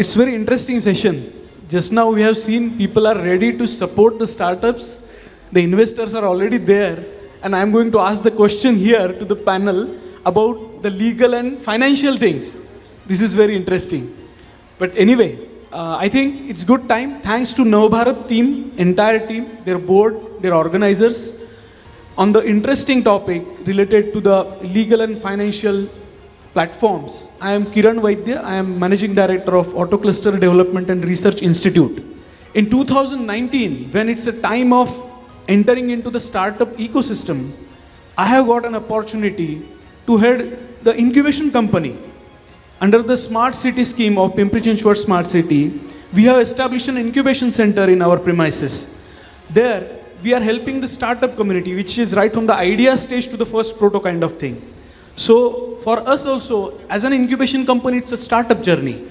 It's very interesting session. Just now we have seen people are ready to support the startups. The investors are already there. And I'm going to ask the question here to the panel about the legal and financial things. This is very interesting. But anyway, I think it's good time. Thanks to NavaBharat team, entire team, their board, their organizers, on the interesting topic related to the legal and financial platforms. I am Kiran Vaidya. I am Managing Director of Auto Cluster Development and Research Institute. In 2019, when it's a time of entering into the startup ecosystem, I have got an opportunity to head the incubation company. Under the Smart City scheme of Pimpri-Chinchwad Smart City, we have established an incubation center in our premises. There, we are helping the startup community, which is right from the idea stage to the first proto kind of thing. So, for us also, as an incubation company, it's a startup journey.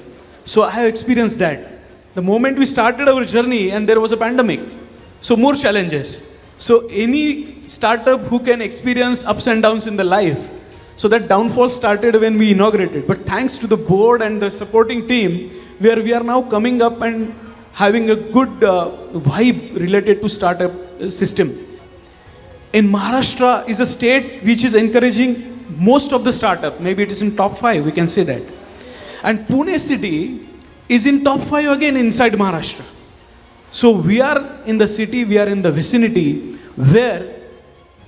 So, I have experienced that. The moment we started our journey and there was a pandemic, so more challenges. So, any startup who can experience ups and downs in the life, so that downfall started when we inaugurated. But thanks to the board and the supporting team, where we are now coming up and having a good vibe related to startup system. In Maharashtra is a state which is encouraging most of the startup. Maybe it is in top 5, we can say that. And Pune city is in top 5 again inside Maharashtra. So we are in the city, we are in the vicinity where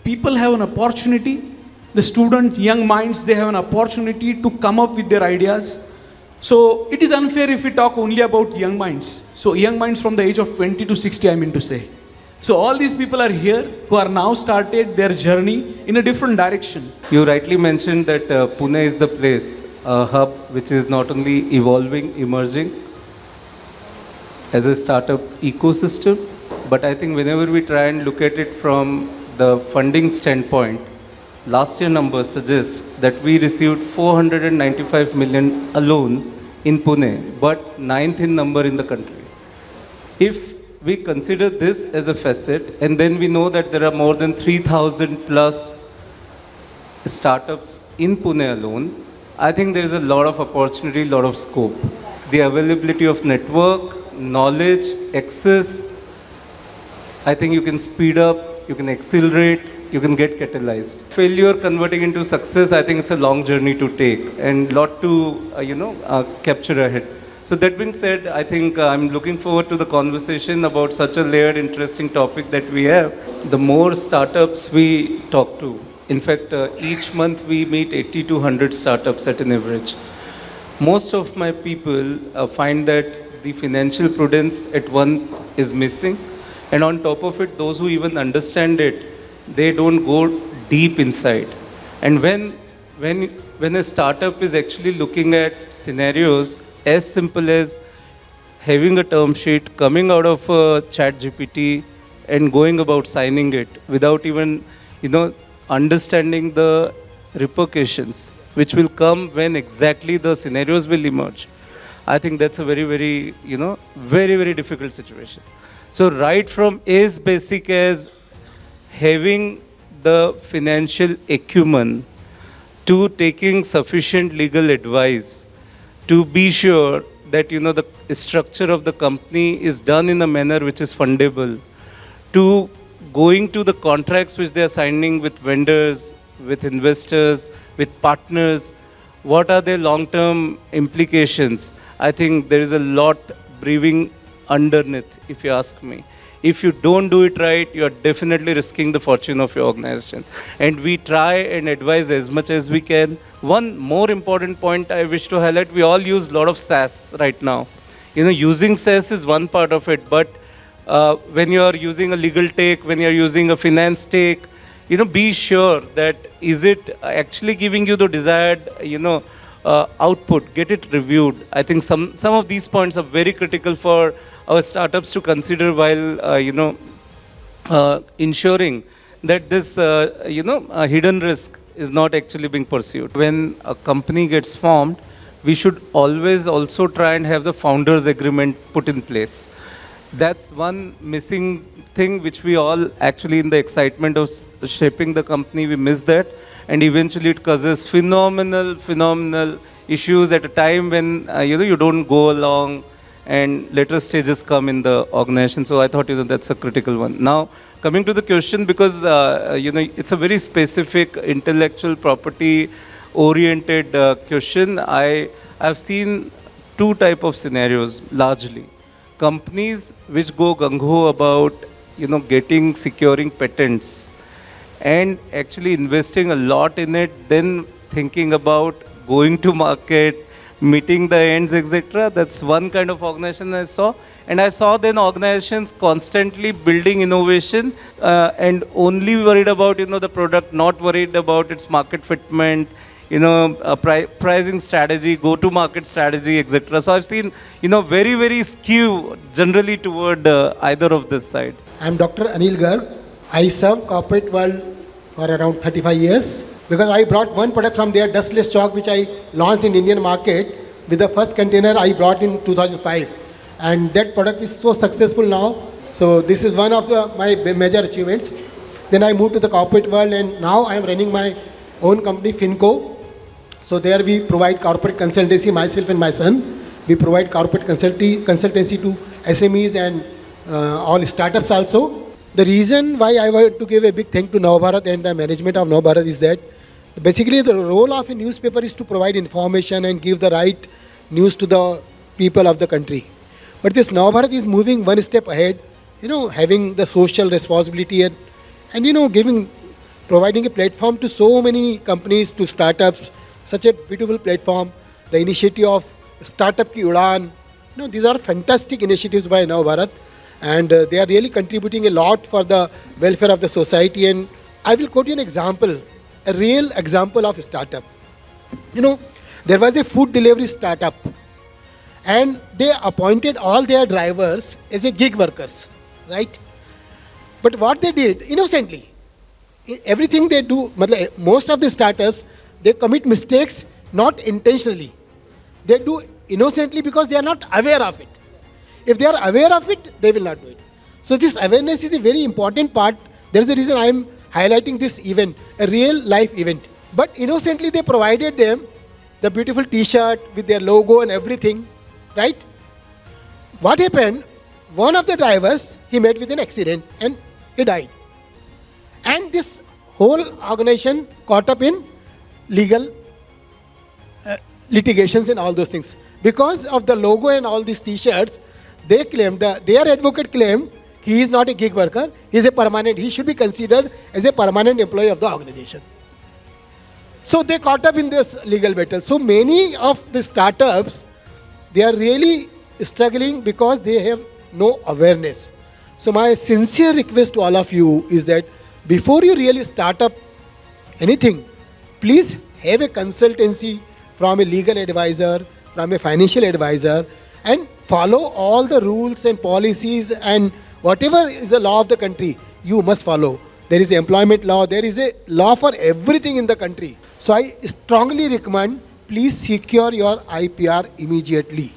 people have an opportunity. The student, young minds, they have an opportunity to come up with their ideas. So it is unfair if we talk only about young minds. So young minds from the age of 20 to 60, I mean to say. So all these people are here who are now started their journey in a different direction. You rightly mentioned that Pune is the place, a hub which is not only evolving, emerging as a startup ecosystem, but I think whenever we try and look at it from the funding standpoint, last year numbers suggest that we received 495 million alone in Pune, but 9th in number in the country. If we consider this as a facet, and then we know that there are more than 3,000 plus startups in Pune alone, I think there is a lot of opportunity, lot of scope. The availability of network, knowledge, access, I think you can speed up, you can accelerate, you can get catalyzed. Failure converting into success, I think it's a long journey to take and lot to, capture ahead. So that being said, I think I'm looking forward to the conversation about such a layered, interesting topic that we have. The more startups we talk to, in fact, each month we meet 80 to 100 startups at an average. Most of my people find that the financial prudence at one is missing. And on top of it, those who even understand it, they don't go deep inside. And when a startup is actually looking at scenarios as simple as having a term sheet, coming out of a chat GPT and going about signing it without even, understanding the repercussions which will come when exactly the scenarios will emerge. I think that's a very, very, very, very difficult situation. So right from as basic as having the financial acumen to taking sufficient legal advice to be sure that the structure of the company is done in a manner which is fundable, to going to the contracts which they are signing with vendors, with investors, with partners, what are their long-term implications? I think there is a lot brewing underneath, if you ask me. If you don't do it right, you are definitely risking the fortune of your organization. And we try and advise as much as we can. One more important point I wish to highlight, we all use a lot of SaaS right now. Using SaaS is one part of it, but when you are using a legal take, when you are using a finance take, be sure that is it actually giving you the desired, output, get it reviewed. I think some of these points are very critical for our startups to consider while, ensuring that this, hidden risk is not actually being pursued. When a company gets formed, we should always also try and have the founders agreement put in place. That's one missing thing which we all actually in the excitement of shaping the company, we miss that. And eventually it causes phenomenal issues at a time when you don't go along and later stages come in the organization. So I thought that's a critical one. Now coming to the question, because it's a very specific intellectual property oriented question. I have seen two type of scenarios largely. Companies which go gung-ho about securing patents and actually investing a lot in it, then thinking about going to market, meeting the ends, etc. That's one kind of organization I saw. And I saw then organizations constantly building innovation and only worried about the product, not worried about its market fitment, pricing strategy, go-to-market strategy, etc. So I've seen, very, very skew generally toward either of this side. I'm Dr. Anil Garg. I serve corporate world for around 35 years because I brought one product from their dustless chalk which I launched in Indian market with the first container I brought in 2005. And that product is so successful now. So this is one of my major achievements. Then I moved to the corporate world and now I am running my own company, Finco. So there we provide corporate consultancy, myself and my son. We provide corporate consultancy to SMEs and all startups also. The reason why I want to give a big thank to NavaBharat and the management of NavaBharat is that basically the role of a newspaper is to provide information and give the right news to the people of the country. But this NavaBharat is moving one step ahead, having the social responsibility and providing a platform to so many companies, to startups, such a beautiful platform. The initiative of Startup Ki Udaan, these are fantastic initiatives by NavaBharat. And they are really contributing a lot for the welfare of the society. And I will quote you an example, a real example of a startup. There was a food delivery startup and they appointed all their drivers as a gig workers, right? But what they did, innocently, everything they do, most of the startups, they commit mistakes not intentionally. They do innocently because they are not aware of it. If they are aware of it, they will not do it. So this awareness is a very important part. There is a reason I am highlighting this event, a real life event. But innocently they provided them the beautiful t-shirt with their logo and everything, right? What happened? One of the drivers, he met with an accident and he died. And this whole organization caught up in legal litigations and all those things. Because of the logo and all these t-shirts, they claimed, their advocate claimed he is not a gig worker, he is a permanent, he should be considered as a permanent employee of the organization. So they caught up in this legal battle. So many of the startups, they are really struggling because they have no awareness. So my sincere request to all of you is that before you really start up anything, please have a consultancy from a legal advisor, from a financial advisor, and follow all the rules and policies and whatever is the law of the country, you must follow. There is employment law, there is a law for everything in the country. So I strongly recommend, please secure your IPR immediately.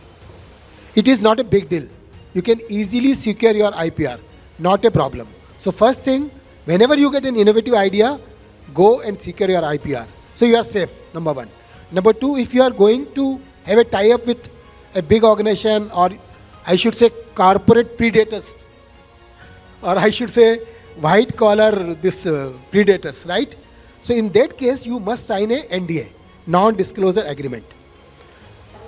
It is not a big deal. You can easily secure your IPR, not a problem. So first thing, whenever you get an innovative idea, go and secure your IPR. So you are safe, number one. Number two, if you are going to have a tie-up with a big organization, or I should say corporate predators, or I should say white collar predators, right? So in that case, you must sign a NDA, non-disclosure agreement.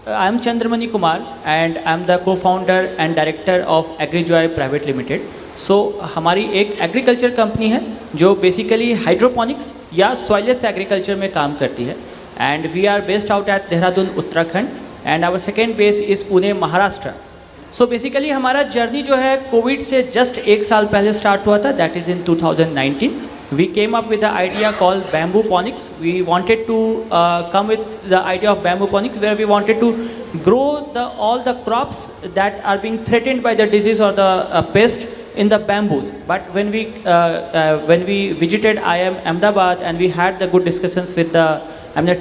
I am Chandramani Kumar and I am the co-founder and director of Agri Private Limited. So हमारी एक agriculture company है जो basically hydroponics या soilless agriculture में काम करती है and we are based out at Dehradun Uttarakhand and our second base is Pune Maharashtra. So basically हमारा जर्नी जो है कोविड से जस्ट एक साल पहले स्टार्ट हुआ था, that is in 2019. We came up with the idea called bamboo ponics. We wanted to come with the idea of bamboo ponics, where we wanted to grow all the crops that are being threatened by the disease or the pest in the bamboos. But when we visited IIM Ahmedabad and we had the good discussions with the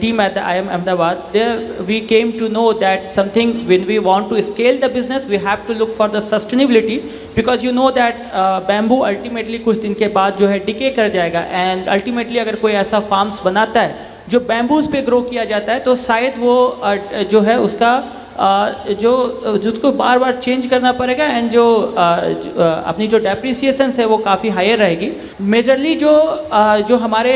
team at the IIM Ahmedabad, there we came to know that something, when we want to scale the business, we have to look for the sustainability, because you know that bamboo ultimately कुछ दिन के बाद जो है decay कर जाएगा, and ultimately अगर कोई ऐसा farms बनाता है जो बैम्बूज पे ग्रो किया जाता है, तो शायद वो जो है उसका जिसको बार बार चेंज करना पड़ेगा, एंड अपनी जो डेप्रिसिएशन है वो काफ़ी हायर रहेगी. मेजरली जो हमारे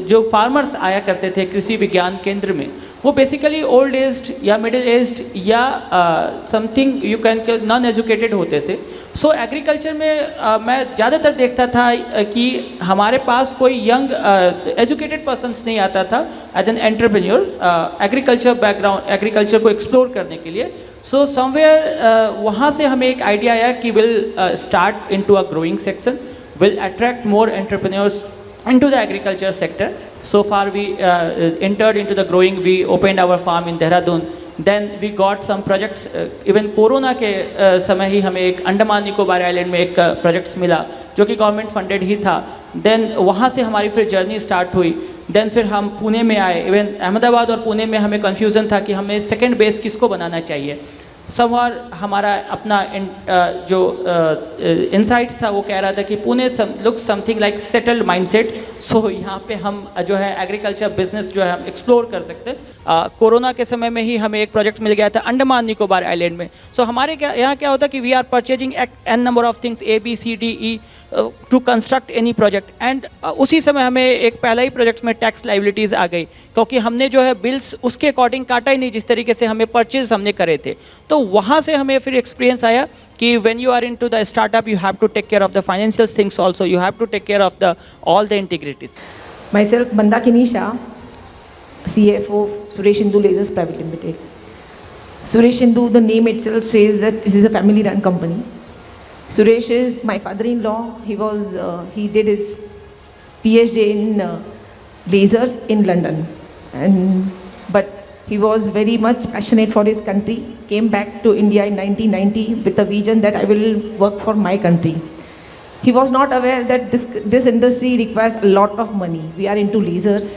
जो फार्मर्स आया करते थे कृषि विज्ञान केंद्र में, वो बेसिकली ओल्ड एज्ड या मिडिल एज्ड या something you can non educated होते थे. सो एग्रीकल्चर में मैं ज़्यादातर देखता था कि हमारे पास कोई यंग एजुकेटेड पर्सन्स नहीं आता था as an entrepreneur agriculture background, agriculture को एक्सप्लोर करने के लिए. सो समवेयर वहाँ से हमें एक आइडिया आया कि will start into a growing section, will attract more entrepreneurs into the agriculture sector. So far we entered into the growing, we opened our farm in Dehradun. Then we got some projects, even corona के समय ही हमें एक Andaman Nicobar island में एक projects मिला जो कि government funded ही था. देन वहाँ से हमारी फिर जर्नी स्टार्ट हुई. देन फिर हम पुणे में आए. इवन अहमदाबाद और पुणे में हमें कन्फ्यूज़न था कि हमें सेकेंड बेस किसको बनाना चाहिए. समवार हमारा अपना जो इनसाइट्स था वो कह रहा था कि Pune look something like settled mindset, so यहाँ पे हम जो है एग्रीकल्चर बिजनेस जो है हम एक्सप्लोर कर सकते हैं. कोरोना के समय में ही हमें एक प्रोजेक्ट मिल गया था अंडमान निकोबार आइलैंड में. सो हमारे यहाँ क्या होता है कि we are purchasing an number of things A B C D E to construct any project. And उसी समय हमें एक पहला ही प्रोजेक्ट में टैक्स लाइबिलिटीज़ आ गई, क्योंकि हमने जो है बिल्स उसके अकॉर्डिंग काटा ही नहीं जिस तरीके से हमें परचेज हमने करे थे. तो वहाँ से हमें फिर एक्सपीरियंस आया कि when you are into the startup you have to take care of the financial things also, you have to take care of the all the integrities. Myself, Mandakini, Shah, CFO, Suresh Indu Lasers Private Limited. Suresh Indu, the name itself says that this is a family-run company. Suresh is my father-in-law. He did his PhD in lasers in London, but he was very much passionate for his country. Came back to India in 1990 with a vision that I will work for my country. He was not aware that this industry requires a lot of money. We are into lasers.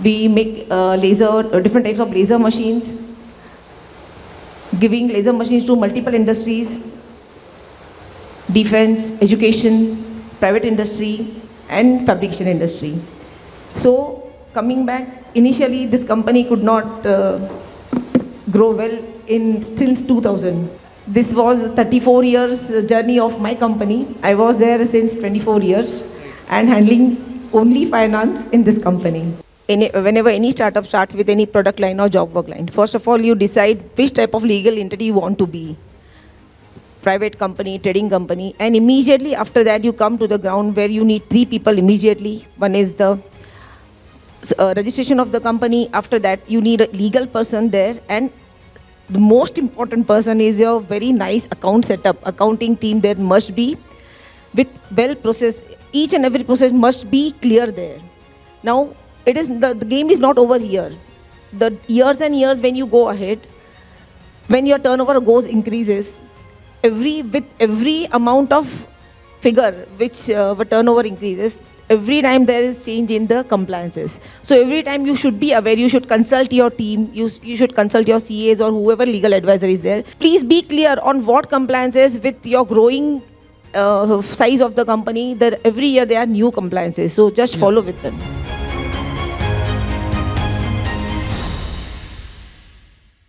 We make different types of laser machines, giving laser machines to multiple industries, defense, education, private industry, and fabrication industry. So coming back, initially this company could not grow well since 2000. This was 34 years journey of my company. I was there since 24 years and handling only finance in this company. Whenever any startup starts with any product line or job work line, first of all you decide which type of legal entity you want to be. Private company, trading company, and immediately after that you come to the ground where you need 3 people immediately. One is the registration of the company. After that you need a legal person there, and the most important person is your very nice account setup. Accounting team there must be with well process. Each and every process must be clear there. Now it is the game is not over here. The years and years when you go ahead, when your turnover increases, with every amount of figure which turnover increases, every time there is change in the compliances. So every time you should be aware, you should consult your team, you should consult your CAs or whoever legal advisor is there. Please be clear on what compliances with your growing size of the company. That every year there are new compliances, so just follow with them.